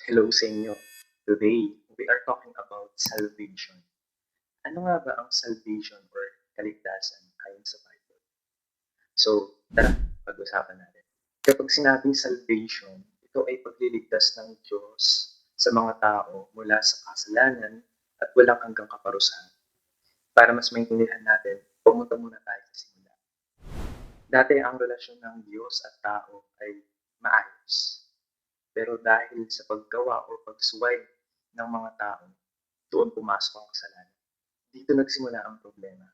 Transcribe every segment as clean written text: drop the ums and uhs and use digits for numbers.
Hello sa inyo. Today, we are talking about salvation. Ano nga ba ang salvation or kaligtasan ayon sa Bible? So, tara, pag-usapan natin. Kapag sinabing salvation, ito ay pagliligtas ng Diyos sa mga tao mula sa kasalanan at walang hanggang kaparusahan. Para mas maintindihan natin, pumunta muna tayo sa simula. Dati ang relasyon ng Diyos at tao ay maayos. Pero dahil sa paggawa o pagsuway ng mga tao, doon pumasok ang kasalanan. Dito nagsimula ang problema.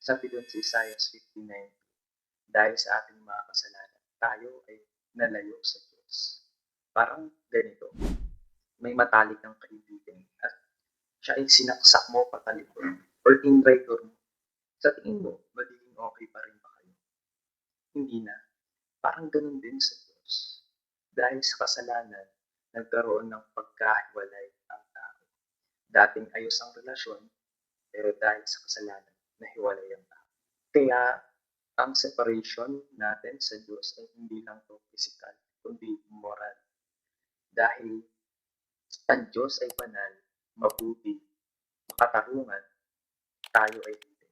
Sabi doon sa Isaiah 59, dahil sa ating mga kasalanan, tayo ay nalayo sa Diyos. Parang ganito, may matalik kang kaibigan at siya ay sinaksak mo patalikod or in-traitor mo. Sa tingin mo, magiging okay pa rin ba kayo? Hindi na. Parang ganun din sa Diyos. Dahil sa kasalanan, nagkaroon ng pagkahiwalay ang tao. Dating ayos ang relasyon, pero dahil sa kasalanan, nahiwalay ang tao. Kaya, ang separation natin sa Diyos ay hindi lang to physical, kundi moral. Dahil ang Diyos ay banal, mabuti, makatarungan, tayo ay hindi.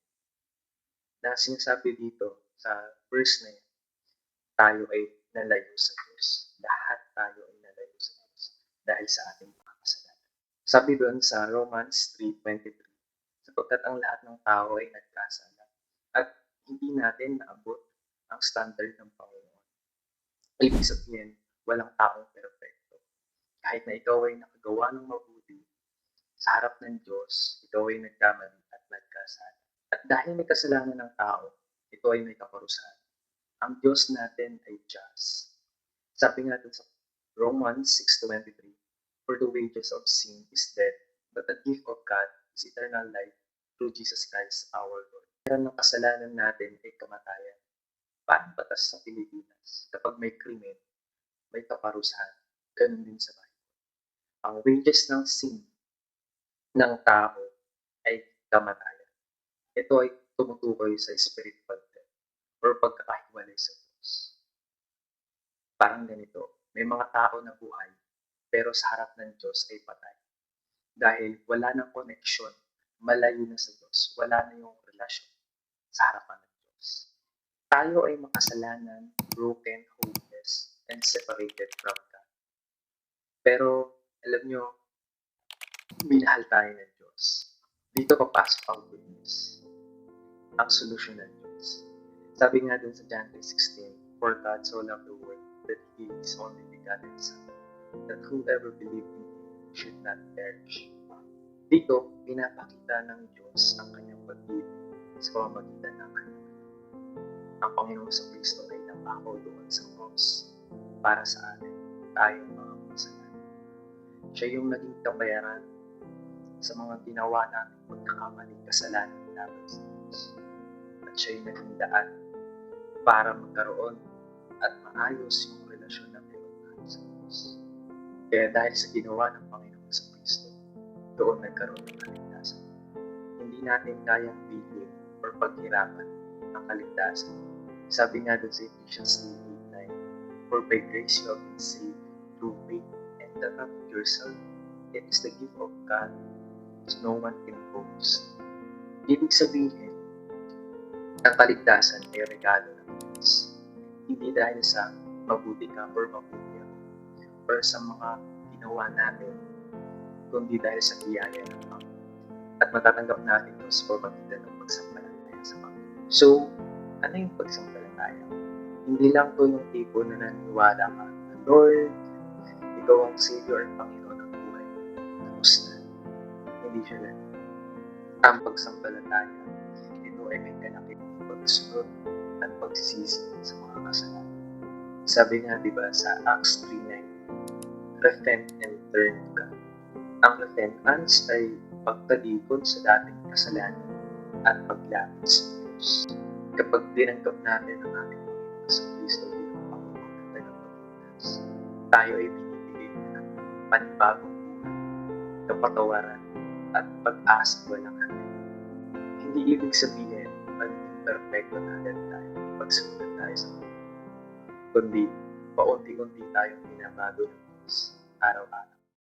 Na sinasabi dito sa verse na yan, tayo ay nalayo sa Diyos. Lahat tayo ay nalayo sa Diyos dahil sa ating mga kasalanan. Sabi doon sa Romans 3:23, sapagkat ang lahat ng tao ay nagkasala at hindi natin naabot ang standard ng Panginoon. Ibig sabihin, walang taong perfecto. Kahit na ikaw ay nakagawa ng mabuti, sa harap ng Diyos, ikaw ay nagkamali at nagkasala. At dahil may kasalanan ng tao, ito ay may kaparusahan. Ang Diyos natin ay just. Sabi nga dun sa Romans 6:23, for the wages of sin is death, but the gift of God is eternal life through Jesus Christ our Lord. Pero ng kasalanan natin ay kamatayan. Parang batas sa Pilipinas. Kapag may krimen, may kaparusahan. Ganun din sa Bible. Ang wages ng sin ng tao ay kamatayan. Ito ay tumutukoy sa spiritual death or pagkakahiwalay sa Diyos. Parang ganito, may mga tao na buhay, pero sa harap ng Diyos ay patay. Dahil wala nang connection, malayo na sa Diyos, wala na yung relasyon sa harapan ng Diyos. Tayo ay makasalanan, broken, hopeless, and separated from God. Pero, alam nyo, minahal tayo ng Diyos. Dito papasok ang good news, ang solusyon ng Diyos. Sabi nga dun sa John 3:16, for God so loved the world that He gave His only begotten Son, that whoever believes in Him should not perish. Dito, pinapakita ng Diyos ang kanyang pag-ibig sa pamamagitan ng kanyang ang Panginoon sa Kristo ay napako doon sa cross para sa atin, tayong mga kasalanan. Siya yung naging kabayaran sa mga ginawa natin pagkakamaling kasalanan laban sa Diyos. At siya yung naging daan para magkaroon at maayos yung relasyon na meron natin sa Diyos. Kaya dahil sa ginawa ng Panginoon sa Kristo, doon nagkaroon ng kaligtasan. Hindi natin kayang bilhin or paghirapan ang kaligtasan. Sabi nga doon sa Ephesians 3:9, for by grace you have been saved through faith, and that not yourself, it is the gift of God, so no one can boast. Ibig sabihin, ang kaligtasan ay regalo ng Diyos. Hindi dahil sa mabuti ka or mabuti ako, or sa mga ginawa natin, kundi dahil sa biyaya ng Panginoon. At matatanggap natin ito sa pamamagitan ng pagsampalataya sa Panginoon. So, ano yung pagsampalataya? Hindi lang to yung tipo na naniniwala ka na Lord, ikaw ang Savior at Panginoon ng buhay. Tapos na. Hindi siya lang. Ang pagsampalataya, ito ay may kalakip pagsunod at pagsisisi sa mga kasalanan. Sabi nga, di ba, sa Acts 3:9, repent and turn to God. Ang repentance ay pagtalikod sa dating kasalanan at paglapit sa Diyos. Kapag dinanggap natin ang ating Panginoon sa Kristo bilang Panginoon at tagapagligtas, tayo ay binibigay na ng panibagong buhay, kapatawaran, at pag-asa walang hanggan. Hindi ibig sabihin magiging perfecto na agad tayo pagsunod tayo sa Panginoon, kundi paunti-unti tayong binabago ng Diyos araw-araw.